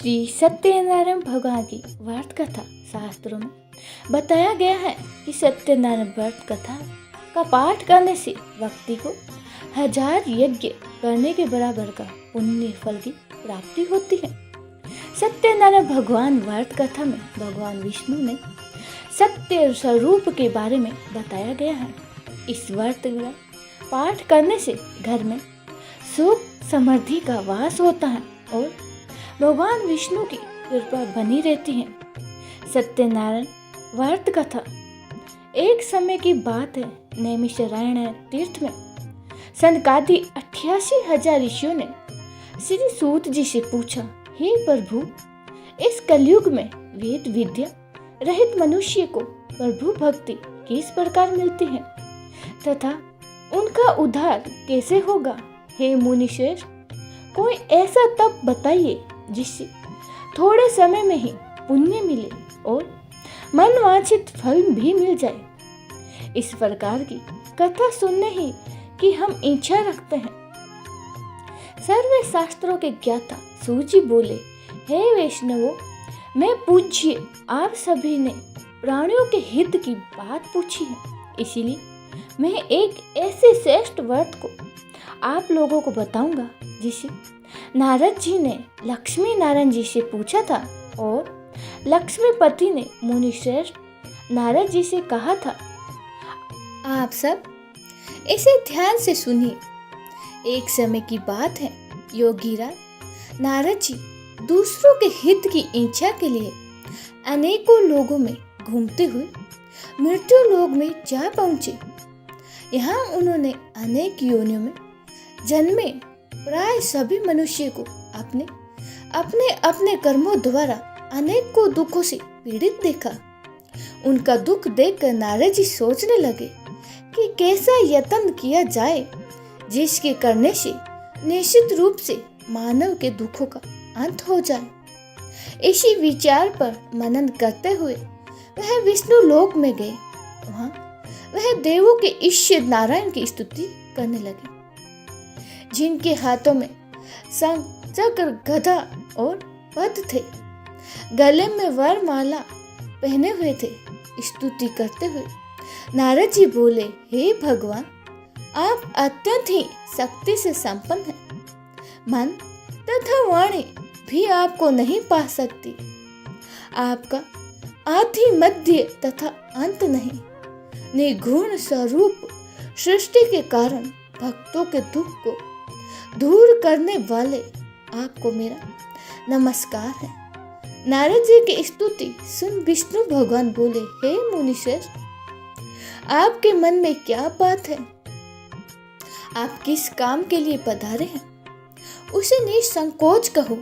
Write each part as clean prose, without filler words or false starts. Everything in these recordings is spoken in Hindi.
श्री सत्यनारायण भगवान की व्रत कथा शास्त्रों में बताया गया है कि सत्यनारायण व्रत कथा का पाठ करने से व्यक्ति को 1000 यज्ञ करने के बराबर का पुण्य फल की प्राप्ति होती है। सत्यनारायण भगवान व्रत कथा में भगवान विष्णु ने सत्य स्वरूप के बारे में बताया गया है। इस व्रत का पाठ करने से घर में सुख समृद्धि का वास होता है और भगवान विष्णु की कृपा बनी रहती है। सत्यनारायण व्रत कथा एक समय की बात है। नैमिषारण्य तीर्थ में सनकादि 88,000 ऋषियों ने श्री सूत जी से पूछा, हे प्रभु, इस कलयुग में वेद विद्या रहित मनुष्य को प्रभु भक्ति किस प्रकार मिलती है तथा उनका उद्धार कैसे होगा? हे मुनिश्रेष्ठ, कोई ऐसा तप बताइए जिससे थोड़े समय में ही पुण्य मिले और मनवांछित फल भी मिल जाए। इस प्रकार की कथा सुनने ही कि हम इच्छा रखते हैं। सर्व शास्त्रों के ज्ञाता सूत जी बोले, हे वैष्णवों, मैं पूज्य आप सभी ने प्राणियों के हित की बात पूछी है, इसीलिए मैं एक ऐसे श्रेष्ठ व्रत को आप लोगों को बताऊंगा जिसे नारद जी ने लक्ष्मी नारायण जी से पूछा था और लक्ष्मीपति ने मुनिश्रेष्ठ नारद जी से कहा था। आप सब इसे ध्यान से सुनिए। एक समय की बात है, योगीराज नारद जी दूसरों के हित की इच्छा के लिए अनेकों लोगों में घूमते हुए मृत्यु लोक में जा पहुंचे। यहाँ उन्होंने अनेक योनियों में जन्मे प्राय सभी मनुष्य को अपने अपने अपने कर्मों द्वारा अनेकों दुखों से पीड़ित देखा। उनका दुख देखकर नारद जी सोचने लगे कि कैसा यत्न किया जाए जिसके करने से निश्चित रूप से मानव के दुखों का अंत हो जाए। इसी विचार पर मनन करते हुए वह विष्णु लोक में गए। वहाँ वह देवों के ईश्वर नारायण की स्तुति करने लगे, जिनके हाथों में शंख चक्र गदा और पद्म थे, गले में वरमाला पहने हुए थे। स्तुति करते हुए नारद जी बोले, हे भगवान, आप अत्यंत ही शक्ति से संपन्न हैं। मन तथा वाणी भी आपको नहीं पा सकती। आपका आदि मध्य तथा अंत नहीं। निर्गुण स्वरूप सृष्टि के कारण भक्तों के दुख को दूर करने वाले आपको मेरा नमस्कार है। नारद जी की स्तुति सुन विष्णु भगवान बोले, हे मुनिश्रेष्ठ, आपके मन में क्या बात है? आप किस काम के लिए पधारे हैं, उसे निसंकोच कहो।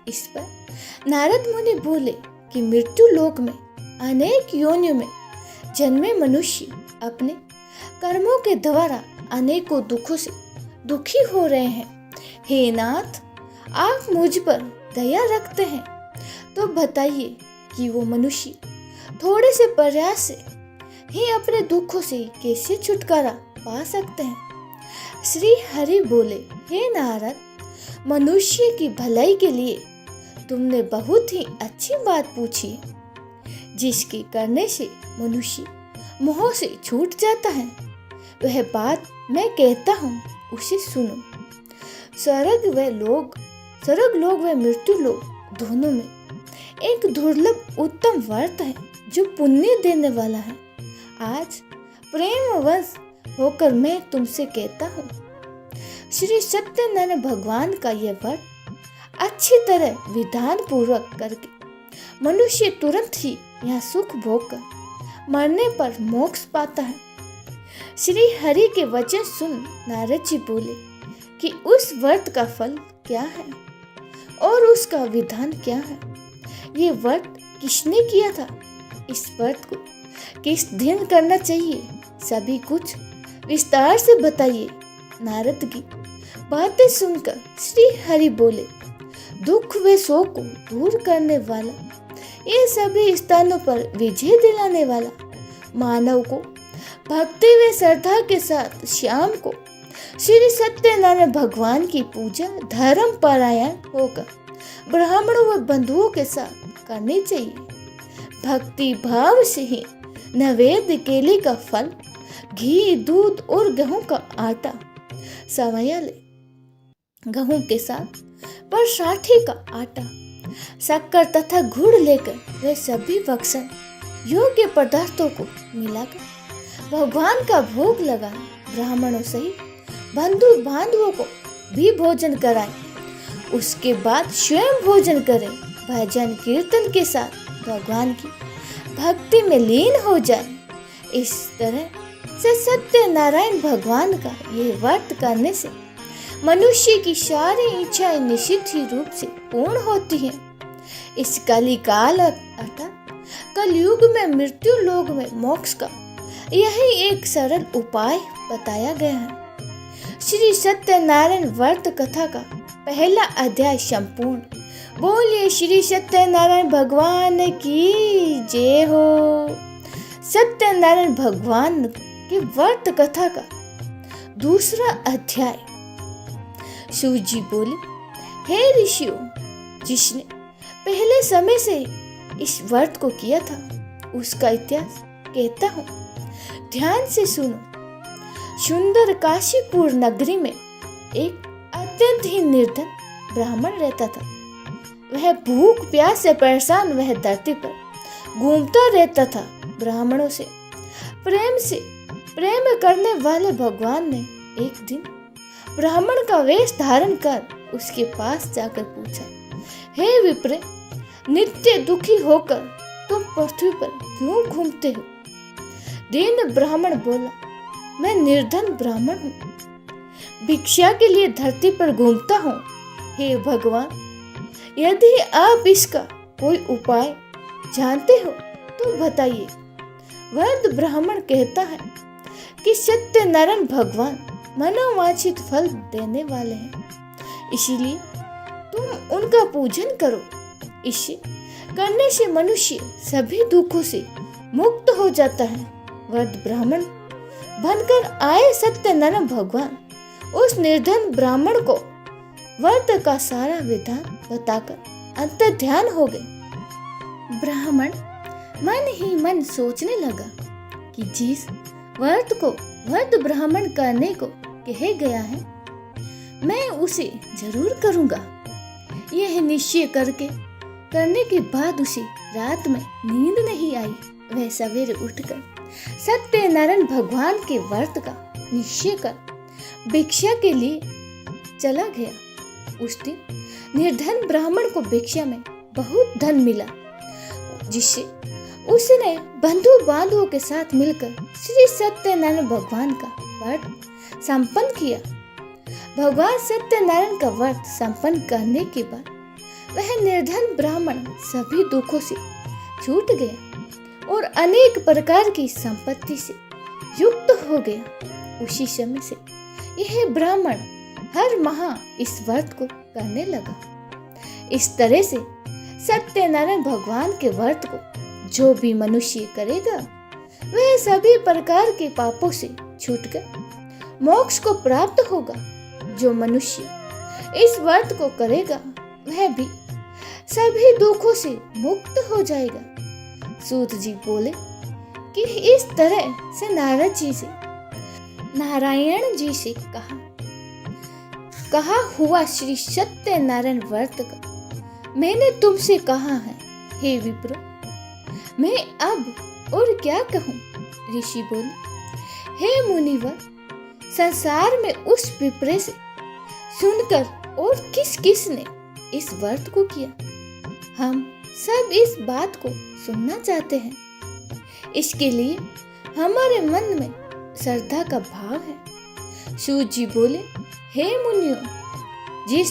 इस पर नारद मुनि बोले कि मृत्यु लोक में अनेक योनियों में जन्मे मनुष्य अपने कर्मों के द्वारा अनेकों दुखों से दुखी हो रहे हैं। हे नाथ, आप मुझ पर दया रखते हैं तो बताइए कि वो मनुष्य थोड़े से प्रयास से ही अपने दुखों से कैसे छुटकारा पा सकते हैं। श्री हरि बोले, हे नारद, मनुष्य की भलाई के लिए तुमने बहुत ही अच्छी बात पूछी है, जिसके करने से मनुष्य मोह से छूट जाता है। वह बात मैं कहता हूँ, उसे सुनो। स्वर्ग लोक व मृत्यु लोक दोनों में एक दुर्लभ उत्तम व्रत है जो पुण्य देने वाला है। आज प्रेमवश होकर मैं तुमसे कहता हूँ, श्री सत्यनारायण भगवान का यह व्रत अच्छी तरह विधान पूर्वक करके मनुष्य तुरंत ही यहाँ सुख भोग कर मरने पर मोक्ष पाता है। श्री हरि के वचन सुन नारद जी बोले कि उस व्रत का फल क्या है और उसका विधान क्या है? ये व्रत किसने किया था? इस व्रत को किस दिन करना चाहिए? सभी कुछ विस्तार से बताइए। नारद की बातें सुनकर श्री हरि बोले, दुख व शोक को दूर करने वाला, ये सभी स्थानों पर विजय दिलाने वाला, मानव को भक्ति व श्रद्धा के साथ शाम को श्री सत्यनारायण भगवान की पूजा धर्म परायण होकर ब्राह्मणों व बंधुओं के साथ करनी चाहिए। भक्ति भाव से ही नैवेद्य केले का फल, घी, दूध और गेहूं का आटा, सवैया ले गेहूं के साथ परसाठी का आटा, शक्कर तथा गुड़ लेकर वे सभी भक्षण योग्य पदार्थों को मिलाकर भगवान का भोग लगाए। ब्राह्मणों सहित बंधु बांधवों को भी भोजन कराएं। उसके बाद स्वयं भोजन करें। भजन कीर्तन के साथ भगवान की भक्ति में लीन हो जाए। इस तरह से सत्यनारायण भगवान का ये व्रत करने से मनुष्य की सारी इच्छाएं निश्चित ही रूप से पूर्ण होती हैं। इस कलिकाल अर्थात कलयुग में मृत्यु लोक में मोक्ष का यही एक सरल उपाय बताया गया है। श्री सत्यनारायण व्रत कथा का पहला अध्याय संपूर्ण। बोलिए श्री सत्यनारायण भगवान की जय हो। सत्यनारायण भगवान की व्रत कथा का दूसरा अध्याय। शिव जी बोले, हे ऋषियों, जिसने पहले समय से इस व्रत को किया था उसका इतिहास कहता हूँ, ध्यान से सुनो। सुंदर काशीपुर नगरी में एक अत्यंत ही निर्धन ब्राह्मण रहता था। वह भूख प्यास से परेशान वह धरती पर घूमता रहता था। ब्राह्मणों से प्रेम करने वाले भगवान ने एक दिन ब्राह्मण का वेश धारण कर उसके पास जाकर पूछा, हे विप्र, नित्य दुखी होकर तुम पृथ्वी पर क्यों घूमते हो? दीन ब्राह्मण बोला, मैं निर्धन ब्राह्मण हूँ, भिक्षा के लिए धरती पर घूमता हूँ। हे भगवान, यदि आप इसका कोई उपाय जानते हो तो बताइए। वृद्ध ब्राह्मण कहता है कि सत्यनारायण भगवान मनोवांछित फल देने वाले हैं, इसीलिए तुम उनका पूजन करो। इसे करने से मनुष्य सभी दुखों से मुक्त हो जाता है। वृद्ध ब्राह्मण बनकर आए सत्यनारायण भगवान उस निर्धन ब्राह्मण को व्रत का सारा विधान बताकर अंतर ध्यान हो गए। ब्राह्मण मन ही मन सोचने लगा कि जिस व्रत को वृद्ध ब्राह्मण करने को कहे गया है, मैं उसे जरूर करूंगा। यह निश्चय करने के बाद उसे रात में नींद नहीं आई। वह सवेरे उठकर सत्यनारायण भगवान के व्रत का निश्चय कर भिक्षा के लिए चला गया। उस दिन निर्धन ब्राह्मण को भिक्षा में बहुत धन मिला, जिससे उसने बंधु बांधवों के साथ मिलकर श्री सत्यनारायण भगवान का व्रत संपन्न किया। भगवान सत्यनारायण का व्रत संपन्न करने के बाद वह निर्धन ब्राह्मण सभी दुखों से छूट गया और अनेक प्रकार की संपत्ति से युक्त हो गया। उसी समय से यह ब्राह्मण हर माह इस व्रत को करने लगा। इस तरह से सत्यनारायण भगवान के व्रत को जो भी मनुष्य करेगा वह सभी प्रकार के पापों से छूटकर मोक्ष को प्राप्त होगा। जो मनुष्य इस व्रत को करेगा वह भी सभी दुखों से मुक्त हो जाएगा। सूत जी बोले कि इस तरह से नारायण जी से कहा हुआ श्री सत्यनारायण व्रत का मैंने तुमसे कहा है। हे विप्र, मैं अब और क्या कहूँ? ऋषि बोले, हे मुनिवर, संसार में उस विप्र से सुनकर और किस ने इस व्रत को किया, हम सब इस बात को सुनना चाहते हैं। इसके लिए हमारे मन में श्रद्धा का भाव है। शिव जी बोले, हे मुनियों,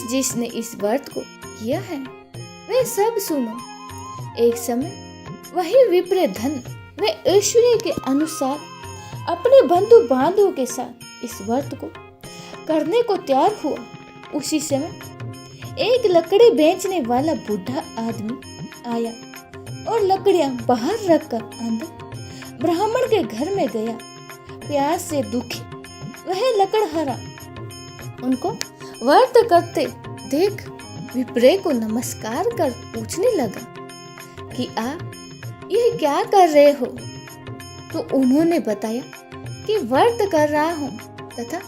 जिसने इस व्रत को किया है वे सब सुनो। एक समय वही विप्र धन व ऐश्वर्य के अनुसार अपने बंधु बांधवों के साथ इस व्रत को करने को तैयार हुआ। उसी समय एक लकड़ी बेचने वाला बूढ़ा आदमी आया और लकड़ियां बाहर रखकर अंदर ब्राह्मण के घर में गया। प्यास से दुखी वह लकड़हारा उनको व्रत करते देख विप्रे को नमस्कार कर पूछने लगा कि आप यह क्या कर रहे हो। तो उन्होंने बताया कि व्रत कर रहा हूँ तथा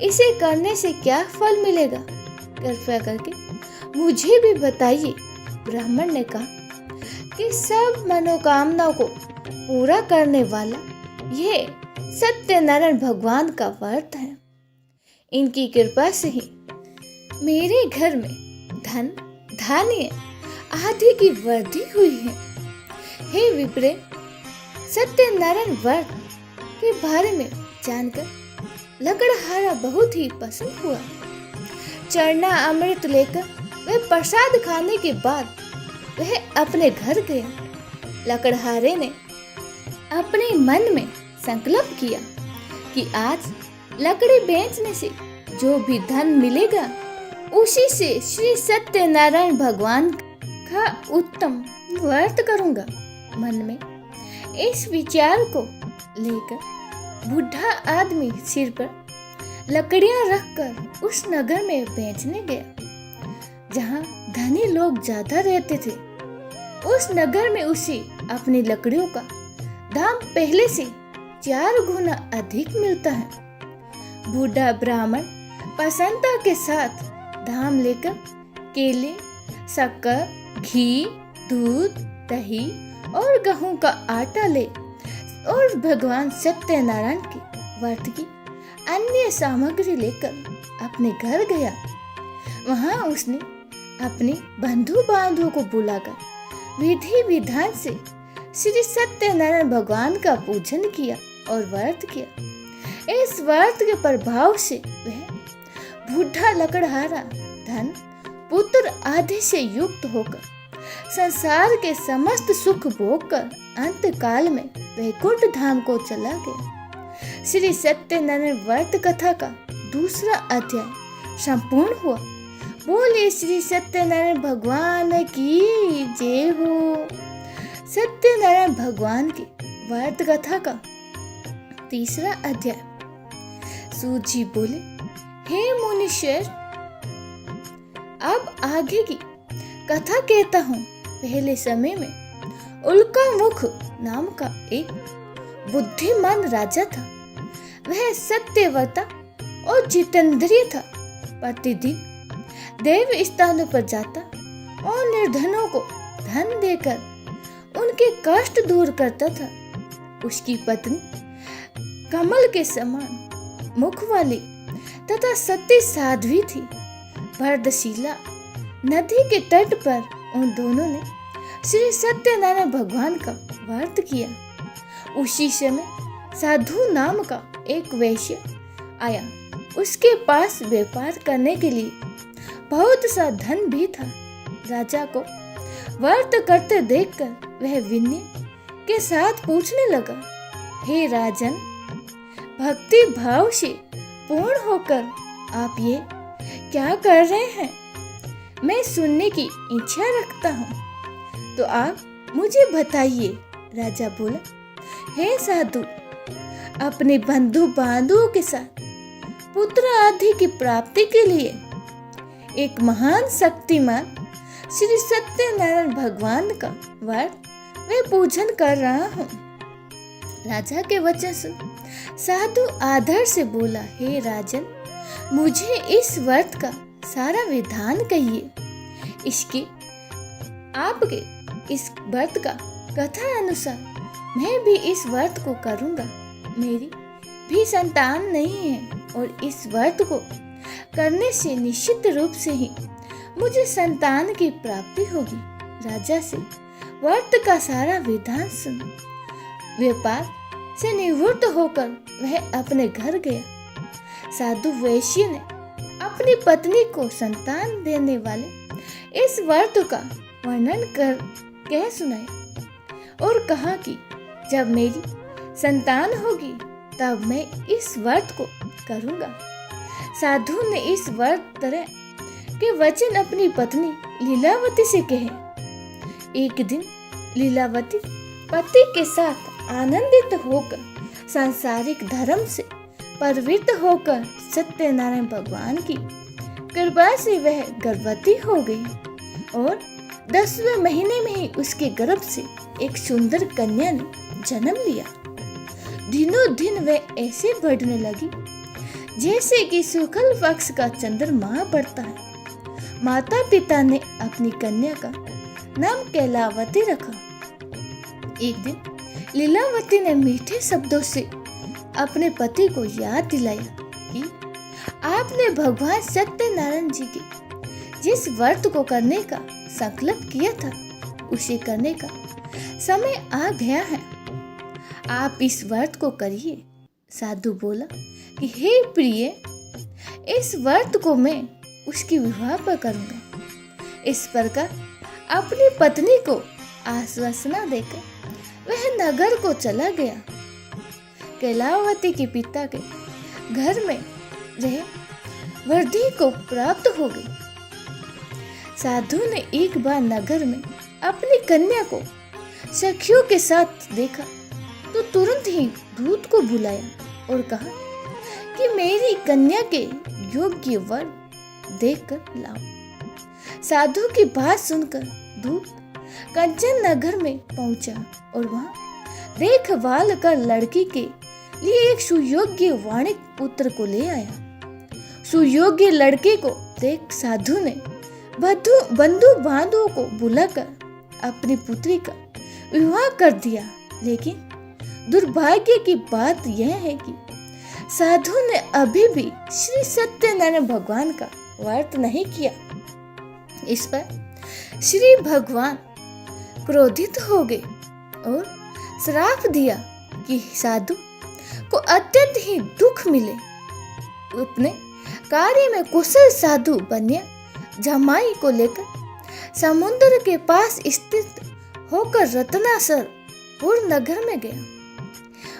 इसे करने से क्या फल मिलेगा, कृपया करके मुझे भी बताइए। ब्राह्मण ने कहा कि सब मनोकामनाओं को पूरा करने वाला ये सत्यनारायण भगवान का व्रत है। इनकी कृपा से ही मेरे घर में धन धान्य आदि की वृद्धि हुई है। हे विप्रे, सत्यनारायण व्रत के बारे में जानकर लकड़हारा बहुत ही पसंद हुआ। चरना अमृत लेकर वह प्रसाद खाने के बाद वह अपने घर गया। लकड़हारे ने अपने मन में संकल्प किया कि आज लकड़ी बेचने से जो भी धन मिलेगा उसी से श्री सत्यनारायण भगवान का उत्तम व्रत करूंगा। मन में इस विचार को लेकर बूढ़ा आदमी सिर पर लकड़ियां रखकर उस नगर में बेचने गया जहां धनी लोग ज्यादा रहते थे। उस नगर में उसे अपनी लकड़ियों का दाम पहले से 4 गुना अधिक मिलता है। बूढ़ा ब्राह्मण प्रसन्नता के साथ दाम लेकर केले, शक्कर, घी, दूध, दही और गेहूं का आटा ले और भगवान सत्यनारायण के व्रत की अन्य सामग्री लेकर अपने घर गया। वहां उसने अपने बंधु बांधवों को बुलाकर विधि विधान से श्री सत्यनारायण भगवान का पूजन किया और व्रत किया। इस व्रत के प्रभाव से वह बूढ़ा लकड़हारा धन पुत्र आदि से युक्त होकर संसार के समस्त सुख भोग कर अंत काल में वैकुंठ धाम को चला गया। श्री सत्यनारायण व्रत कथा का दूसरा अध्याय संपूर्ण हुआ। बोले श्री सत्यनारायण भगवान की जय हो। सत्यनारायण भगवान की व्रत कथा का तीसरा अध्याय। सूत जी बोले, हे मुनीश्वर, अब आगे की कथा कहता हूँ। पहले समय में उल्का मुख नाम का एक बुद्धिमान राजा था। वह सत्यव्रता और जितेंद्रिय था। प्रतिदिन देव स्थानों पर जाता और निर्धनों को धन देकर उनके कष्ट दूर करता था। उसकी पत्नी कमल के समान मुख वाली तथा सती साध्वी थी। भरतशिला नदी के तट पर उन दोनों ने श्री सत्यनारायण भगवान का व्रत किया। उसी समय साधु नाम का एक वैश्य आया। उसके पास व्यापार करने के लिए बहुत सा धन भी था। राजा को व्रत करते देखकर वह विनय के साथ पूछने लगा, हे राजन, भक्ति भाव से पूर्ण होकर आप ये क्या कर रहे हैं? मैं सुनने की इच्छा रखता हूँ, तो आप मुझे बताइए। राजा बोला, हे साधु, अपने बंधु बांधवों के साथ पुत्र आदि की प्राप्ति के लिए एक महान शक्तिमान श्री सत्यनारायण भगवान का व्रत मैं पूजन कर रहा हूँ। राजा के वचन सुन साधु आदर से बोला, हे राजन, मुझे इस व्रत का सारा विधान कहिए। इसके आपके इस व्रत का कथा अनुसार मैं भी इस व्रत को करूँगा। मेरी भी संतान नहीं है और इस व्रत को करने से निश्चित रूप से ही मुझे संतान की प्राप्ति होगी। राजा से व्रत का सारा विधान सुन व्यापार से निवृत्त होकर वह अपने घर गया। साधु वैश्य ने अपनी पत्नी को संतान देने वाले इस व्रत का वर्णन कर कह सुनाया और कहा कि जब मेरी संतान होगी तब मैं इस व्रत को करूंगा। साधु ने इस व्रत तरह के वचन अपनी पत्नी लीलावती से कहे। एक दिन लीलावती पति के साथ आनंदित होकर सांसारिक धर्म से प्रवृत्त होकर सत्यनारायण भगवान की कृपा से वह गर्भवती हो गई और 10वें महीने में ही उसके गर्भ से एक सुंदर कन्या ने जन्म लिया। दिनों दिन वह ऐसे बढ़ने लगी जैसे कि शुक्ल पक्ष का चंद्रमा बढ़ता है। माता पिता ने अपनी कन्या का नाम कैलावती रखा। एक दिन लीलावती ने मीठे शब्दों से अपने पति को याद दिलाया कि आपने भगवान सत्यनारायण जी के जिस व्रत को करने का संकल्प किया था उसे करने का समय आ गया है। आप इस व्रत को करिए। साधु बोला कि हे प्रिय, इस व्रत को मैं उसकी विवाह पर करूंगा। इस प्रकार अपनी पत्नी को आश्वासना देकर वह नगर को चला गया। कैलावती के पिता के घर में रह वृद्धि को प्राप्त हो गई। साधु ने एक बार नगर में अपनी कन्या को सखियों के साथ देखा तो तुरंत ही दूत को बुलाया और कहा कि मेरी कन्या के योग्य वर देखकर लाओ। साधु की बात सुनकर दूत कंचन नगर में पहुंचा और वहां देखभाल कर लड़की के लिए एक सुयोग्य वाणिक पुत्र को ले आया। सुयोग्य लड़के को देख साधु ने बंधु बांधवों को बुलाकर अपनी पुत्री का विवाह कर दिया। लेकिन दुर्भाग्य की बात यह है कि साधु ने अभी भी श्री सत्यनारायण भगवान का व्रत नहीं किया। इस पर श्री भगवान क्रोधित हो गए और श्राप दिया कि साधु को अत्यंत ही दुख मिले। अपने कार्य में कुशल साधु बनिया जमाई को लेकर समुद्र के पास स्थित होकर रत्नासरपुर नगर में गया।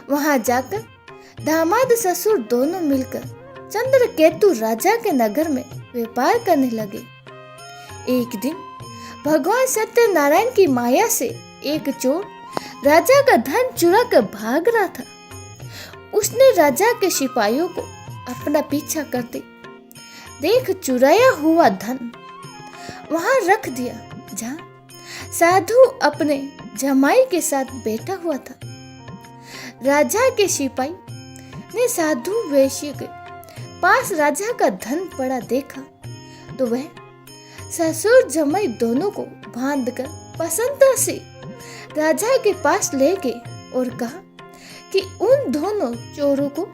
वहां जाकर दामाद ससुर दोनों मिलकर चंद्रकेतु राजा के नगर में व्यापार करने लगे। एक दिन भगवान सत्यनारायण की माया से एक चोर राजा का धन चुरा कर भाग रहा था। उसने राजा के सिपाहियों को अपना पीछा करते देख चुराया हुआ धन वहां रख दिया जहां साधु अपने जमाई के साथ बैठा हुआ था। राजा के सिपाही ने साधु वैश्य के पास राजा का धन पड़ा देखा तो वह ससुर जमाई दोनों को बांधकर प्रसन्नता से राजा के पास ले गए और कहा कि उन दोनों चोरों को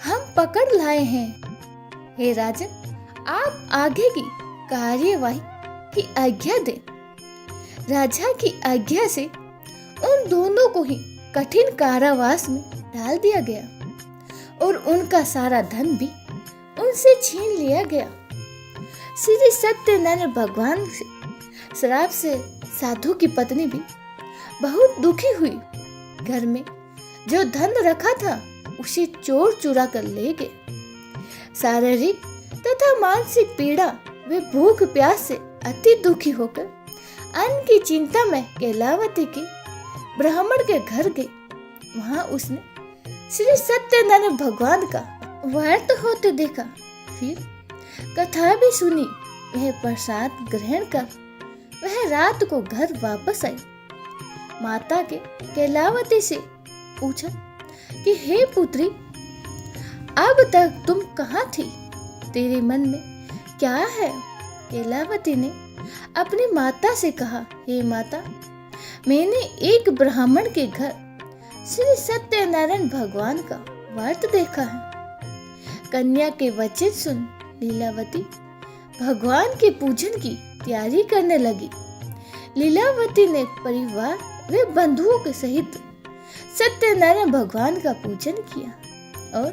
हम पकड़ लाए हैं। हे राजन, आप आगे की कार्यवाही की आज्ञा दें। राजा की आज्ञा से उन दोनों को ही कठिन कारावास में डाल दिया गया और उनका सारा धन भी उनसे छीन लिया गया। श्री सत्यनारायण भगवान से श्राप से साधु की पत्नी भी बहुत दुखी हुई। घर में जो धन रखा था उसे चोर चुरा कर ले गए। शारीरिक तथा मानसिक पीड़ा वे भूख प्यास से अति दुखी होकर अन्न की चिंता में कैलावती के ब्राह्मण के घर गई। वहां उसने श्री सत्यनारायण भगवान का व्रत होते देखा। फिर कथा भी सुनी। वह प्रसाद ग्रहण कर वह रात को घर वापस आई। माता के कैलावती से पूछा कि हे पुत्री, अब तक तुम कहाँ थी? तेरे मन में क्या है? कैलावती ने अपनी माता से कहा, हे माता, मैंने एक ब्राह्मण के घर श्री सत्यनारायण भगवान का व्रत देखा है। कन्या के वचन सुन लीलावती भगवान के पूजन की तैयारी करने लगी। लीलावती ने परिवार व बंधुओं के सहित सत्यनारायण भगवान का पूजन किया और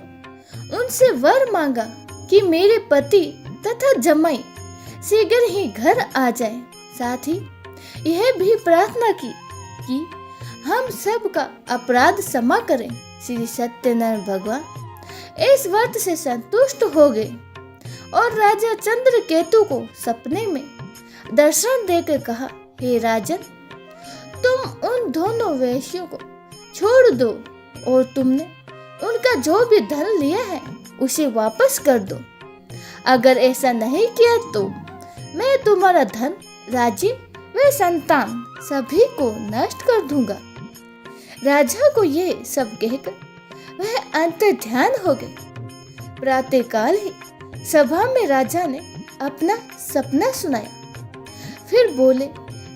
उनसे वर मांगा कि मेरे पति तथा जमाई शीघ्र ही घर आ जाए। साथ ही यह भी प्रार्थना की कि हम सब का अपराध क्षमा करें। श्री सत्यनारायण भगवान इस व्रत से संतुष्ट हो गए और राजा चंद्रकेतु को सपने में दर्शन देकर कहा, हे राजन, तुम उन दोनों वैश्यों को छोड़ दो और तुमने उनका जो भी धन लिया है उसे वापस कर दो। अगर ऐसा नहीं किया तो मैं तुम्हारा धन, राज्य व संतान सभी को नष्ट कर दूंगा। राजा को ये सब कहकर वह अंतर्ध्यान हो गए। प्रातःकाल ही सभा में राजा ने अपना सपना सुनाया। फिर बोले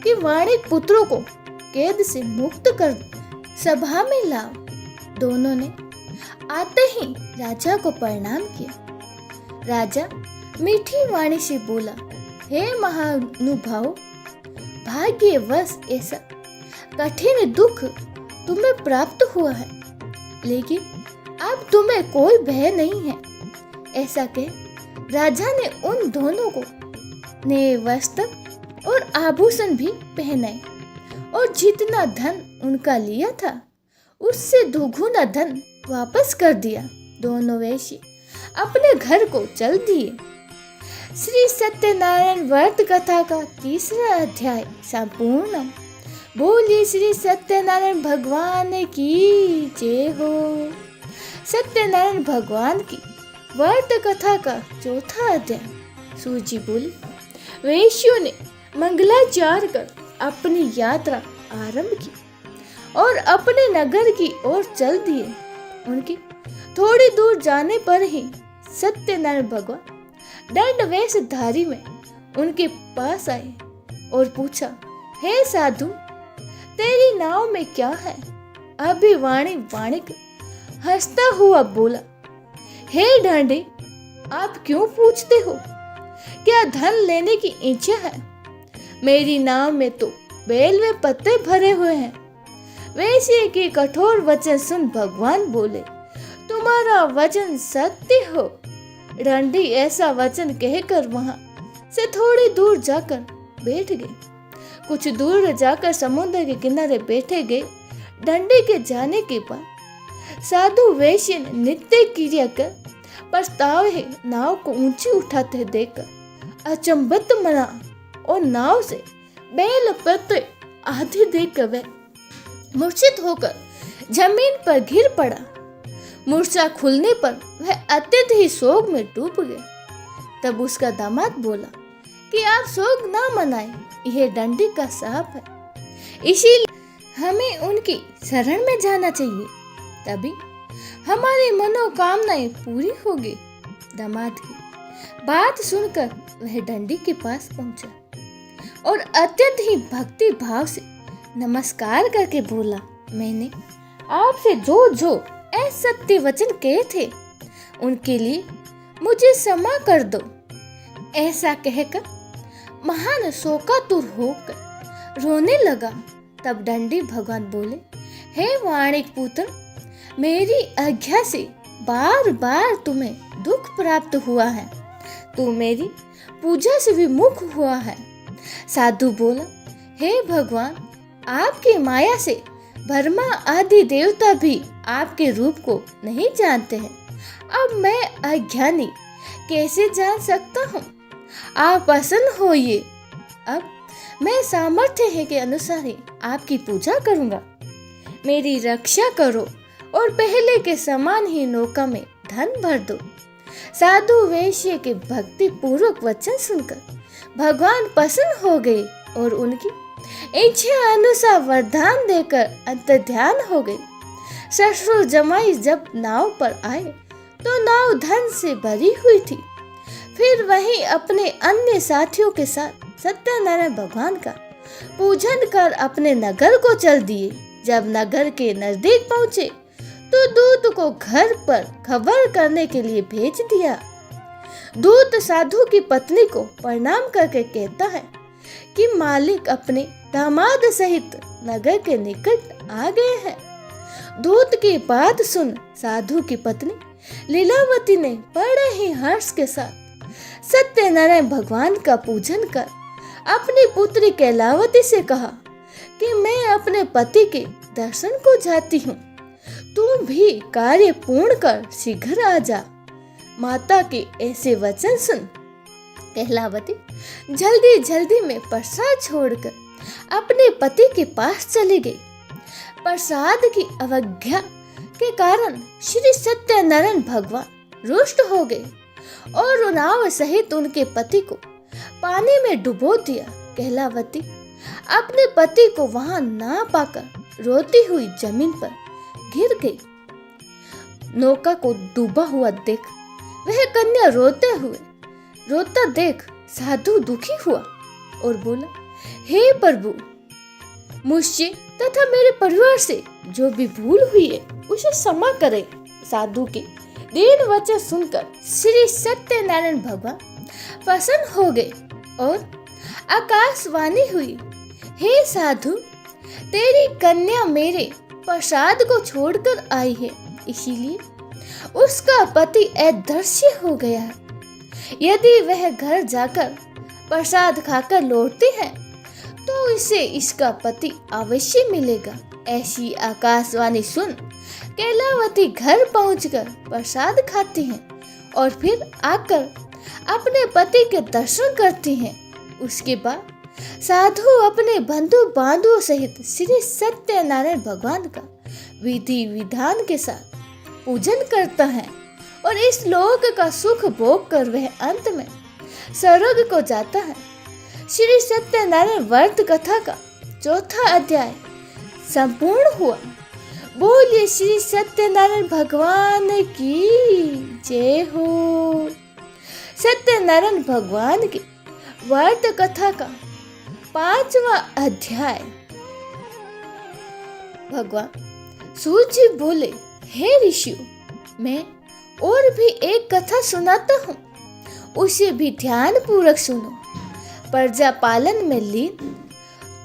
कि वाणिक पुत्रों को कैद से मुक्त कर सभा में लाओ। दोनों ने आते ही राजा को प्रणाम किया। राजा मीठी वाणी से बोला, हे महानुभाव, भाग्यवश ऐसा कठिन दुख तुम्हें प्राप्त हुआ है, लेकिन अब तुम्हें कोई भय नहीं है। ऐसा कह राजा ने उन दोनों को नए वस्त्र और आभूषण भी पहनाए और जितना धन उनका लिया था उससे दोगुना धन वापस कर दिया। दोनों वैश्य अपने घर को चल दिए। श्री सत्यनारायण व्रत कथा का 3रा अध्याय संपूर्ण। बोलिए श्री सत्यनारायण भगवान की जय हो। सत्यनारायण भगवान की व्रत कथा का 4था अध्याय। सूजी बोली, वैश्यों ने मंगलाचार कर अपनी यात्रा आरंभ की और अपने नगर की ओर चल दिए। उनकी थोड़ी दूर जाने पर ही सत्यनारायण भगवान दंड वेशधारी में उनके पास आए और पूछा, हे साधु, तेरी नाव में क्या है? अभी वाणिक हंसता हुआ बोला, हे ढांडे, आप क्यों पूछते हो? क्या धन लेने की इच्छा है? मेरी नाव में तो बेल व पत्ते भरे हुए हैं। वैश्य के कठोर वचन सुन भगवान बोले, तुम्हारा वचन सत्य हो। ढंडी ऐसा वचन कहकर वहां से थोड़ी दूर जाकर बैठ गए। कुछ दूर जाकर समुद्र के किनारे बैठे गए। डंडी के जाने के बाद साधु वैश्य ने नित्य क्रिया कर पछतावे नाव को ऊंची उठाते देखकर अचंभित मना और नाव से बेल पत्ते आधे देखकर वह मूर्छित होकर जमीन पर गिर पड़ा। मूर्छा खुलने पर वह अत्यंत ही शोक में डूब गया। तब उसका दामाद बोला कि आप शोक ना मनाएं, यह डंडी का साप है, इसीलिए हमें उनकी शरण में जाना चाहिए, तभी हमारी मनोकामनाएं पूरी होगी। दामाद की बात सुनकर वह डंडी के पास पहुंचा और अत्यंत ही भक्ति भाव से नमस्कार करके बोला, मैंने आपसे जो असत्य वचन कहे थे उनके लिए मुझे क्षमा कर दो। ऐसा कहकर महान शोकातुर होकर रोने लगा। तब डंडी भगवान बोले, हे वाणिक पुत्र, मेरी आज्ञा से बार बार तुम्हें दुख प्राप्त हुआ है। तू मेरी पूजा से विमुख हुआ है। साधु बोला, हे भगवान, आपकी माया से ब्रह्मा आदि देवता भी आपके रूप को नहीं जानते हैं। अब मैं अज्ञानी कैसे जान सकता हूँ? आप प्रसन्न होइए। अब मैं सामर्थ्य है के अनुसार ही आपकी पूजा करूँगा। मेरी रक्षा करो और पहले के समान ही नौका में धन भर दो। साधु वैश्य के भक्ति पूर्वक वचन सुनकर भगवान प्रसन्न हो गए और उनकी इच्छा अनुसार वरदान देकर अंतर्ध्यान हो गए। ससुर जमाई जब नाव पर आए तो नाव धन से भरी हुई थी। फिर वही अपने अन्य साथियों के साथ सत्यनारायण भगवान का पूजन कर अपने नगर को चल दिए। जब नगर के नजदीक पहुंचे तो दूत को घर पर खबर करने के लिए भेज दिया। दूत साधु की पत्नी को प्रणाम करके कहता है कि मालिक अपने दामाद सहित नगर के निकट आ गए हैं। दूत की बात सुन साधु की पत्नी लीलावती ने बड़े ही हर्ष के साथ सत्यनारायण भगवान का पूजन कर अपनी पुत्री कैलावती से कहा कि मैं अपने पति के दर्शन को जाती हूँ, तू भी कार्य पूर्ण कर शीघ्र आ जा। माता के ऐसे वचन सुन कैलावती जल्दी में प्रसाद छोड़कर अपने पति के पास चली गई। प्रसाद की अवज्ञा के कारण श्री सत्यनारायण भगवान रुष्ट हो गए और उन्नाव सहित उनके पति को पानी में डुबो दिया। कहलावती अपने पति को वहां ना पाकर रोती हुई जमीन पर गिर गई। नौका को डूबा हुआ देख वह कन्या रोता देख साधु दुखी हुआ और बोला, हे प्रभु, मुझसे तथा मेरे परिवार से जो भी भूल हुई है उसे क्षमा करें। साधु के दीन वचन सुनकर श्री सत्यनारायण भगवान प्रसन्न हो गए और आकाशवाणी हुई, हे साधु, तेरी कन्या मेरे प्रसाद को छोड़कर आई है, इसीलिए उसका पति अदृश्य हो गया है। यदि वह घर जाकर प्रसाद खाकर लौटती है तो इसे इसका पति अवश्य मिलेगा। ऐसी आकाशवाणी सुन कैलावती घर पहुंचकर प्रसाद खाती हैं और फिर आकर अपने पति के दर्शन करती हैं। उसके बाद साधु अपने बंधु बांधवों सहित श्री सत्यनारायण भगवान का विधि विधान के साथ पूजन करता है और इस लोक का सुख भोग कर वह अंत में स्वर्ग को जाता है। श्री सत्यनारायण व्रत कथा का चौथा अध्याय संपूर्ण हुआ। बोलिए श्री सत्यनारायण भगवान की जय हो। सत्यनारायण भगवान की व्रत कथा का 5वां अध्याय। भगवान सूर्य जी बोले, हे ऋषियों, मैं और भी एक कथा सुनाता हूँ, उसे भी ध्यान पूर्वक सुनो। प्रजा पालन में लीन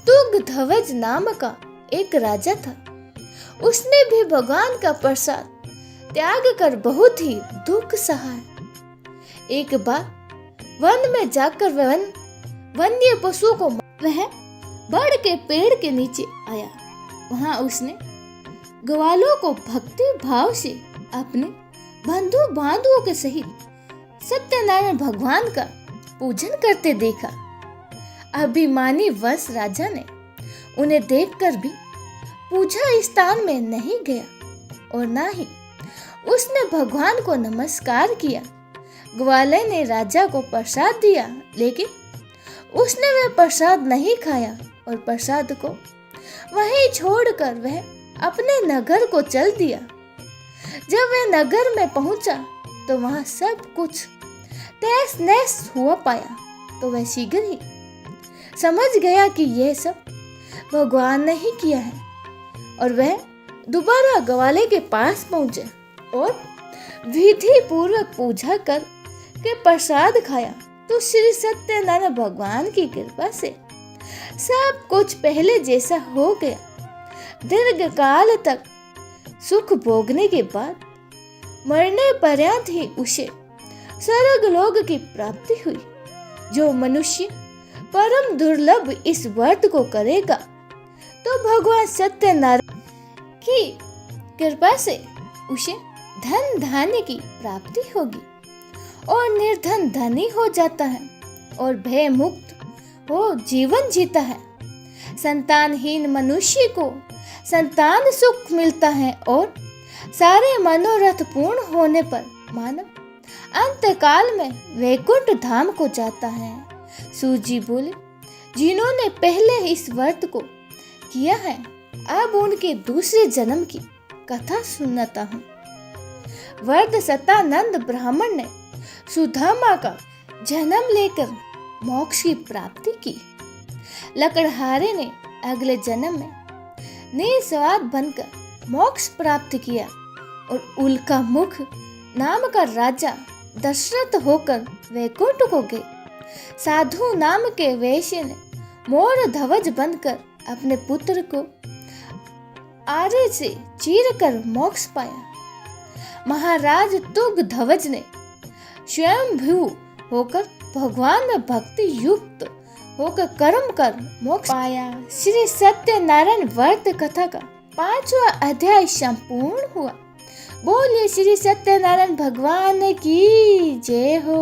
तुंगध्वज नाम का एक राजा था। उसने भी भगवान का प्रसाद त्याग कर बहुत ही दुख सहा। एक बार वन में जाकर वन्य पशुओं को वह बड़ के पेड़ के नीचे आया। वहां उसने ग्वालों को भक्ति भाव से अपने बंधु बांधवों के सहित सत्यनारायण भगवान का पूजन करते देखा। अभिमानी वंश राजा ने उन्हें देखकर भी पूजा स्थान में नहीं गया और ना ही उसने भगवान को नमस्कार किया। ग्वाले ने राजा को प्रसाद दिया, लेकिन उसने वह प्रसाद नहीं खाया और प्रसाद को वहीं छोड़कर वह अपने नगर को चल दिया। जब वह नगर में पहुंचा तो वहां सब कुछ तहस नहस हुआ पाया, तो वह शीघ्र ही समझ गया कि यह सब भगवान ने ही किया है और वह दोबारा ग्वाले के पास पहुंचे और विधि पूर्वक पूजा कर के प्रसाद खाया। तो श्री सत्यनारायण भगवान की कृपा से सब कुछ पहले जैसा हो गया। दीर्घ काल तक सुख भोगने के बाद मरने पर्यंत ही उसे स्वर्ग लोक की प्राप्ति हुई। जो मनुष्य परम दुर्लभ इस व्रत को करेगा तो भगवान सत्यनारायण की कृपा से उसे धन धान्य की प्राप्ति होगी और निर्धन धनी हो जाता है और भय मुक्त हो जीवन जीता है। संतानहीन मनुष्य को संतान सुख मिलता है और सारे मनोरथ पूर्ण होने पर मानव अंतकाल में वैकुंठ धाम को जाता है। सूजी बोले, जिन्होंने पहले इस व्रत को किया है अब उनके दूसरे जन्म की कथा सुनाता हूँ। व्रत सतानंद ब्राह्मण ने सुदामा का जन्म लेकर मोक्ष की प्राप्ति की। लकड़हारे ने अगले जन्म में निस्वार्थ बनकर मोक्ष प्राप्त किया और उल्का मुख नाम का राजा दशरथ होकर वैकुंठ को गए। साधु नाम के वैश्य ने मोर ध्वज बनकर अपने पुत्र को आरे से चीर कर मोक्ष पाया। महाराज तुंगध्वज ने स्वयंभू होकर भगवान में भक्ति युक्त होकर कर्म कर मोक्ष पाया। श्री सत्यनारायण व्रत कथा का 5वां अध्याय संपूर्ण हुआ। बोलिए श्री सत्यनारायण भगवान की जय हो।